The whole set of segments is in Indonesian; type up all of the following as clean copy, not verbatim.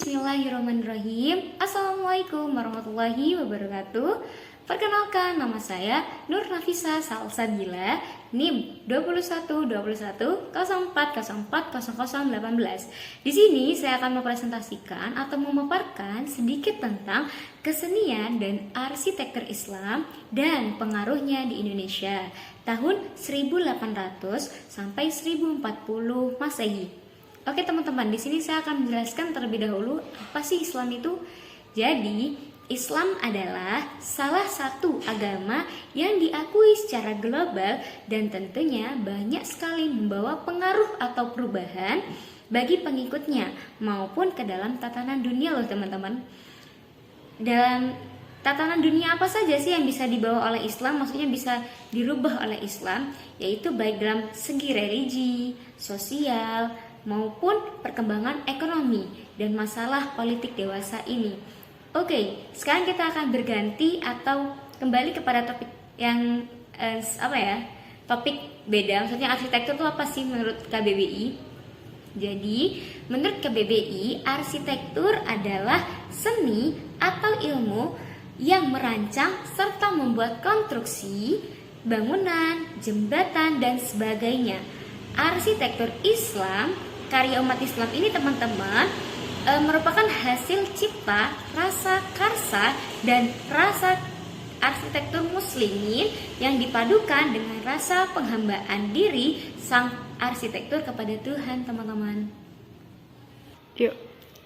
Bismillahirrahmanirrahim. Assalamualaikum warahmatullahi wabarakatuh. Perkenalkan, nama saya Nur Nafisa Salsabila, NIM 212104040018. Di sini saya akan mempresentasikan atau memaparkan sedikit tentang kesenian dan arsitektur Islam dan pengaruhnya di Indonesia tahun 1800 sampai 1040 Masehi. Oke teman-teman, di sini saya akan menjelaskan terlebih dahulu apa sih Islam itu. Jadi, Islam adalah salah satu agama yang diakui secara global dan tentunya banyak sekali membawa pengaruh atau perubahan bagi pengikutnya maupun ke dalam tatanan dunia loh teman-teman. Dalam tatanan dunia apa saja sih yang bisa dibawa oleh Islam, maksudnya bisa dirubah oleh Islam, yaitu baik dalam segi religi, sosial, maupun perkembangan ekonomi dan masalah politik dewasa ini. Oke, sekarang kita akan berganti atau kembali kepada topik yang topik beda. Maksudnya arsitektur itu apa sih menurut KBBI? Jadi, menurut KBBI, arsitektur adalah seni atau ilmu yang merancang serta membuat konstruksi, bangunan, jembatan, dan sebagainya. Arsitektur Islam, karya umat Islam ini teman-teman merupakan hasil cipta, rasa karsa, dan rasa arsitektur muslimin yang dipadukan dengan rasa penghambaan diri sang arsitektur kepada Tuhan teman-teman. Yuk.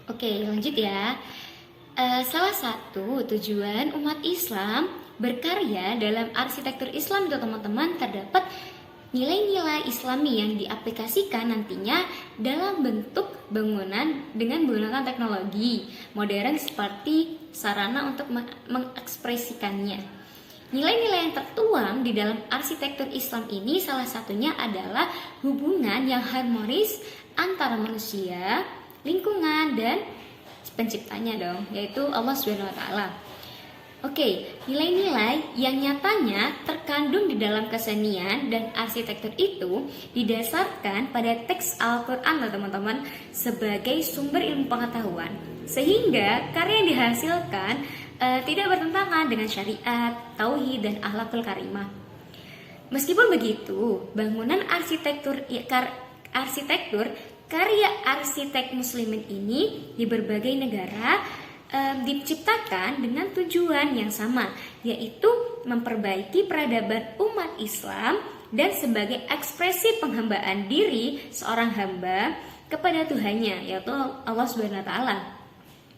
Oke, lanjut ya. Salah satu tujuan umat Islam berkarya dalam arsitektur Islam itu teman-teman terdapat nilai-nilai Islami yang diaplikasikan nantinya dalam bentuk bangunan dengan menggunakan teknologi modern seperti sarana untuk mengekspresikannya. Nilai-nilai yang tertuang di dalam arsitektur Islam ini salah satunya adalah hubungan yang harmonis antara manusia, lingkungan, dan penciptanya dong, yaitu Allah Subhanahu wa Ta'ala. Oke, nilai-nilai yang nyatanya terkandung di dalam kesenian dan arsitektur itu didasarkan pada teks Al-Quran teman-teman sebagai sumber ilmu pengetahuan, sehingga karya yang dihasilkan tidak bertentangan dengan syariat, tauhid, dan akhlakul karimah. Meskipun begitu, bangunan arsitektur karya arsitek muslimin ini di berbagai negara diciptakan dengan tujuan yang sama, yaitu memperbaiki peradaban umat Islam dan sebagai ekspresi penghambaan diri seorang hamba kepada Tuhannya, yaitu Allah Subhanahu wa Ta'ala.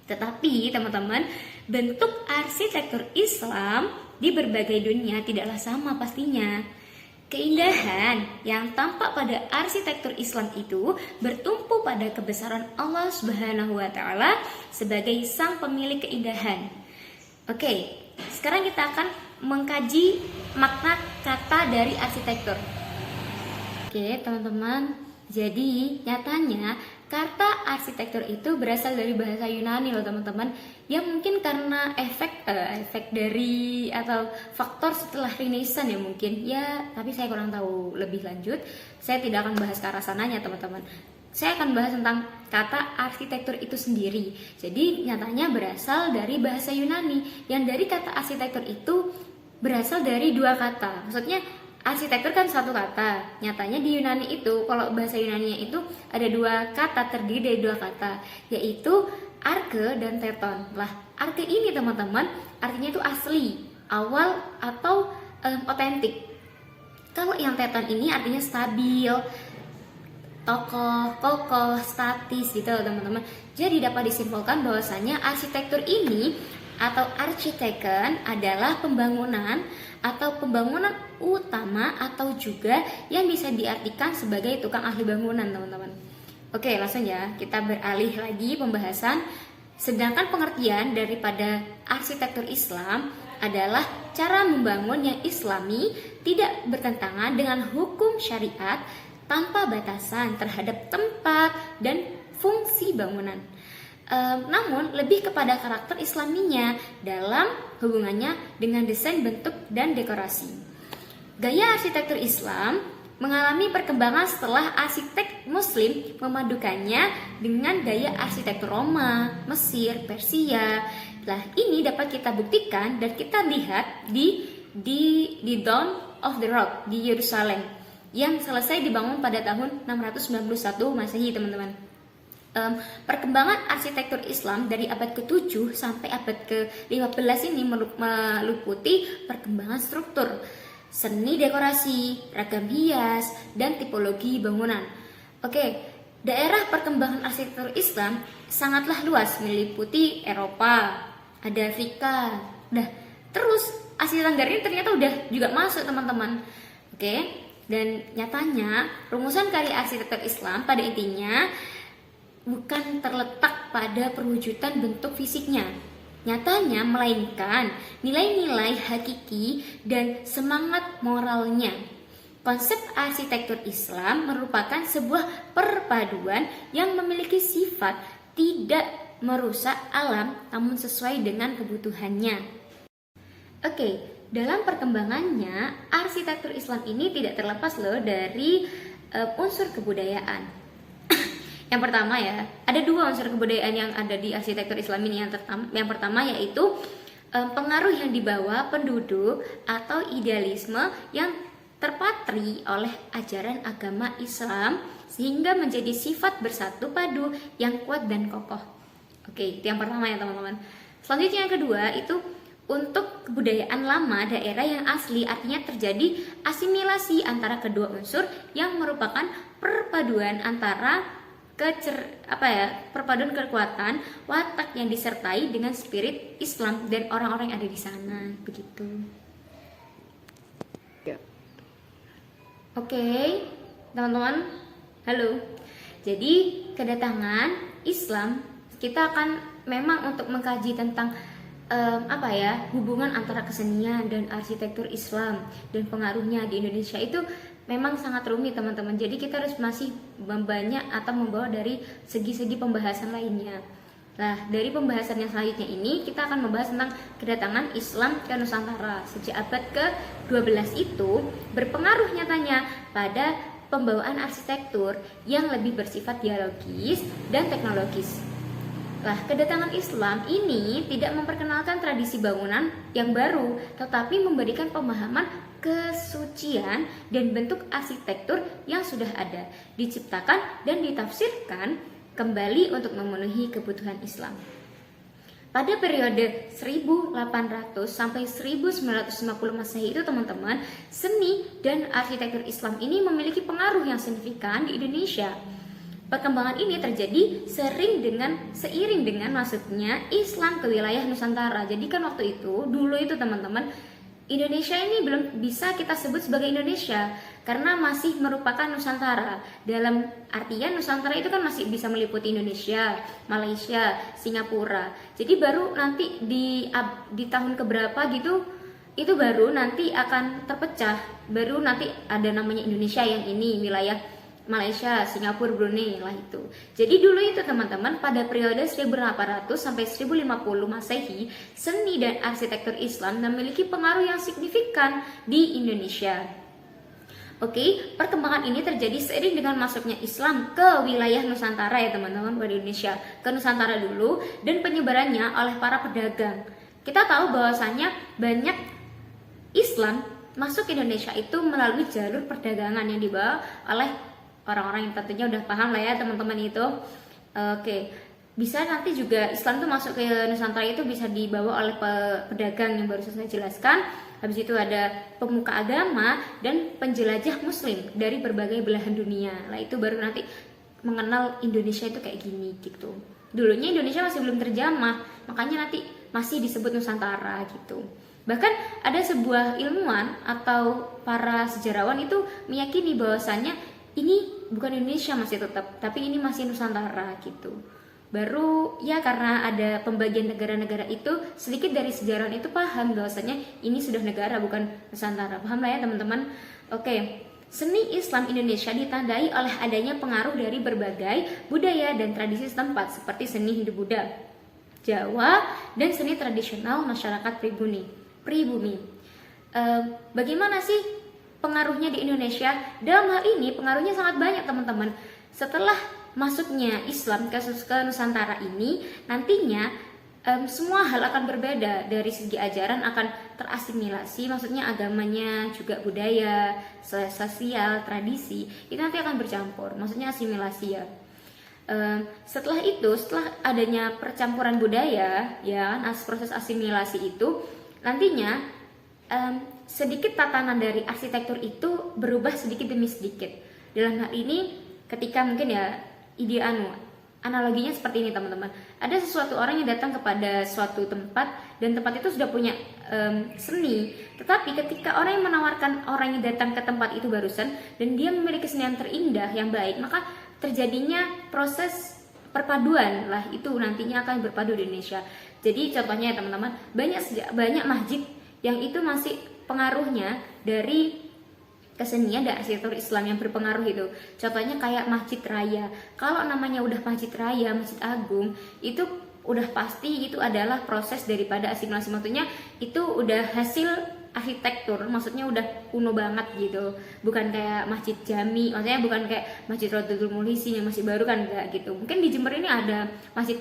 Tetapi teman-teman, bentuk arsitektur Islam di berbagai dunia tidaklah sama pastinya. Keindahan yang tampak pada arsitektur Islam itu bertumpu pada kebesaran Allah Subhanahu wa Ta'ala sebagai sang pemilik keindahan. Oke, sekarang kita akan mengkaji makna kata dari arsitektur. Oke, teman-teman, jadi nyatanya kata arsitektur itu berasal dari bahasa Yunani loh teman-teman, yang mungkin karena efek dari atau faktor setelah Renaissance ya mungkin ya, tapi saya kurang tahu lebih lanjut. Saya tidak akan bahas ke arah sananya teman-teman. Saya akan bahas tentang kata arsitektur itu sendiri. Jadi nyatanya berasal dari bahasa Yunani, yang dari kata arsitektur itu berasal dari dua kata. Maksudnya arsitektur kan satu kata. Nyatanya di Yunani itu, kalau bahasa Yunaninya itu ada dua kata, terdiri dari dua kata, yaitu arke dan teton. Lah, arke ini teman-teman artinya itu asli, awal, atau otentik. Kalau yang teton ini artinya stabil, kokoh, statis gitu teman-teman. Jadi dapat disimpulkan bahwasanya arsitektur ini atau architecture adalah pembangunan utama atau juga yang bisa diartikan sebagai tukang ahli bangunan teman-teman. Oke, langsung ya kita beralih lagi pembahasan. Sedangkan pengertian daripada arsitektur Islam adalah cara membangun yang islami, tidak bertentangan dengan hukum syariat, tanpa batasan terhadap tempat dan fungsi bangunan. Namun lebih kepada karakter islaminya dalam hubungannya dengan desain bentuk dan dekorasi. Gaya arsitektur Islam mengalami perkembangan setelah arsitek Muslim memadukannya dengan gaya arsitektur Roma, Mesir, Persia. Nah, ini dapat kita buktikan dan kita lihat di Dome of the Rock di Yerusalem yang selesai dibangun pada tahun 691 Masehi, teman-teman. Perkembangan arsitektur Islam dari abad ke-7 sampai abad ke-15 ini meliputi perkembangan struktur, seni dekorasi, ragam hias, dan tipologi bangunan. Oke, daerah perkembangan arsitektur Islam sangatlah luas, meliputi Eropa, ada Afrika, terus Asia Tenggara ini ternyata udah juga masuk, teman-teman. Oke, dan nyatanya rumusan karya arsitektur Islam pada intinya bukan terletak pada perwujudan bentuk fisiknya, nyatanya melainkan nilai-nilai hakiki dan semangat moralnya. Konsep arsitektur Islam merupakan sebuah perpaduan yang memiliki sifat tidak merusak alam namun sesuai dengan kebutuhannya. Oke, dalam perkembangannya arsitektur Islam ini tidak terlepas loh dari unsur kebudayaan. Yang pertama ya, ada dua unsur kebudayaan yang ada di arsitektur Islam ini. Yang pertama yaitu pengaruh yang dibawa penduduk atau idealisme yang terpatri oleh ajaran agama Islam sehingga menjadi sifat bersatu padu yang kuat dan kokoh. Oke, itu yang pertama ya, teman-teman. Selanjutnya yang kedua itu untuk kebudayaan lama daerah yang asli, artinya terjadi asimilasi antara kedua unsur yang merupakan perpaduan antara perpaduan kekuatan watak yang disertai dengan spirit Islam dan orang-orang yang ada di sana, begitu. Ya. Oke, teman-teman, halo. Jadi kedatangan Islam kita akan memang untuk mengkaji tentang hubungan antara kesenian dan arsitektur Islam dan pengaruhnya di Indonesia itu memang sangat rumit, teman-teman. Jadi kita harus masih membanyak atau membawa dari segi-segi pembahasan lainnya. Nah, dari pembahasan yang selanjutnya ini kita akan membahas tentang kedatangan Islam ke Nusantara sejak abad ke-12 itu berpengaruh nyatanya pada pembawaan arsitektur yang lebih bersifat dialogis dan teknologis. Nah, kedatangan Islam ini tidak memperkenalkan tradisi bangunan yang baru, tetapi memberikan pemahaman kesucian dan bentuk arsitektur yang sudah ada, diciptakan dan ditafsirkan kembali untuk memenuhi kebutuhan Islam. Pada periode 1800 sampai 1950 Masehi itu, teman-teman, seni dan arsitektur Islam ini memiliki pengaruh yang signifikan di Indonesia. Perkembangan ini terjadi seiring dengan masuknya Islam ke wilayah Nusantara. Jadi kan waktu itu, dulu itu teman-teman, Indonesia ini belum bisa kita sebut sebagai Indonesia karena masih merupakan Nusantara. Dalam artian Nusantara itu kan masih bisa meliputi Indonesia, Malaysia, Singapura. Jadi baru nanti di tahun keberapa gitu, itu baru nanti akan terpecah. Baru nanti ada namanya Indonesia yang ini, wilayah Malaysia, Singapura, Brunei lah itu. Jadi dulu itu teman-teman pada periode 1800 sampai 1050 Masehi, seni dan arsitektur Islam memiliki pengaruh yang signifikan di Indonesia. Oke, perkembangan ini terjadi seiring dengan masuknya Islam ke wilayah Nusantara ya teman-teman, di Indonesia, ke Nusantara dulu dan penyebarannya oleh para pedagang. Kita tahu bahwasanya banyak Islam masuk ke Indonesia itu melalui jalur perdagangan yang dibawa oleh orang-orang yang tentunya udah paham lah ya teman-teman itu. Oke, bisa nanti juga Islam itu masuk ke Nusantara itu bisa dibawa oleh pedagang yang baru saya jelaskan. Habis itu ada pemuka agama dan penjelajah Muslim dari berbagai belahan dunia. Lah itu baru nanti mengenal Indonesia itu kayak gini gitu. Dulunya Indonesia masih belum terjamah, makanya nanti masih disebut Nusantara gitu. Bahkan ada sebuah ilmuwan atau para sejarawan itu meyakini bahwasanya ini bukan Indonesia masih tetap, tapi ini masih Nusantara gitu. Baru ya karena ada pembagian negara-negara itu, sedikit dari sejarawan itu paham bahwasanya ini sudah negara bukan Nusantara. Paham lah ya teman-teman? Oke. Seni Islam Indonesia ditandai oleh adanya pengaruh dari berbagai budaya dan tradisi setempat seperti seni Hindu-Buddha, Jawa, dan seni tradisional masyarakat pribumi. Bagaimana sih pengaruhnya di Indonesia, dalam hal ini pengaruhnya sangat banyak teman-teman. Setelah masuknya Islam ke Nusantara ini, nantinya semua hal akan berbeda. Dari segi ajaran akan terasimilasi, maksudnya agamanya juga budaya, sosial, tradisi itu nanti akan bercampur, maksudnya asimilasi ya. Setelah adanya percampuran budaya ya, proses asimilasi itu nantinya sedikit tatanan dari arsitektur itu berubah sedikit demi sedikit. Dalam hal ini ketika mungkin ya analoginya seperti ini teman-teman. Ada sesuatu orang yang datang kepada suatu tempat dan tempat itu sudah punya seni. Tetapi ketika orang yang menawarkan orang yang datang ke tempat itu barusan dan dia memiliki seni yang terindah, yang baik, maka terjadinya proses perpaduan lah, itu nantinya akan berpadu di Indonesia. Jadi contohnya ya teman-teman, banyak masjid yang itu masih pengaruhnya dari kesenian dan arsitektur Islam yang berpengaruh itu. Contohnya kayak Masjid Raya. Kalau namanya udah Masjid Raya, Masjid Agung, itu udah pasti itu adalah proses daripada asimilasi, maksudnya itu udah hasil arsitektur, maksudnya udah kuno banget gitu. Bukan kayak Masjid Jami, maksudnya bukan kayak Masjid Rodatul Muhlisin yang masih baru kan, enggak gitu. Mungkin di Jember ini ada Masjid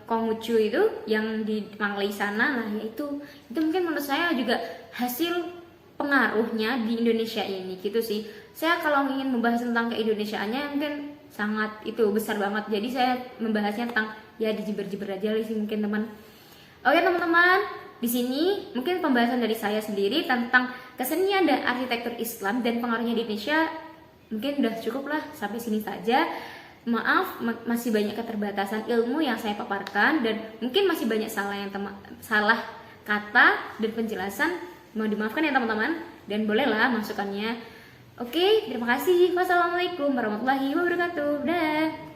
Konghucu itu yang di Manglei sana, nah ya itu mungkin menurut saya juga hasil pengaruhnya di Indonesia ini gitu sih. Saya kalau ingin membahas tentang keindonesiaannya mungkin sangat itu besar banget. Jadi saya membahasnya tentang ya di Jember aja sih mungkin teman. Oke teman-teman, di sini mungkin pembahasan dari saya sendiri tentang kesenian dan arsitektur Islam dan pengaruhnya di Indonesia mungkin udah cukup lah, sampai sini saja. Maaf masih banyak keterbatasan ilmu yang saya paparkan dan mungkin masih banyak salah kata dan penjelasan. Mau dimaafkan ya teman-teman, dan bolehlah masukannya. Oke, terima kasih. Wassalamualaikum warahmatullahi wabarakatuh. Dah.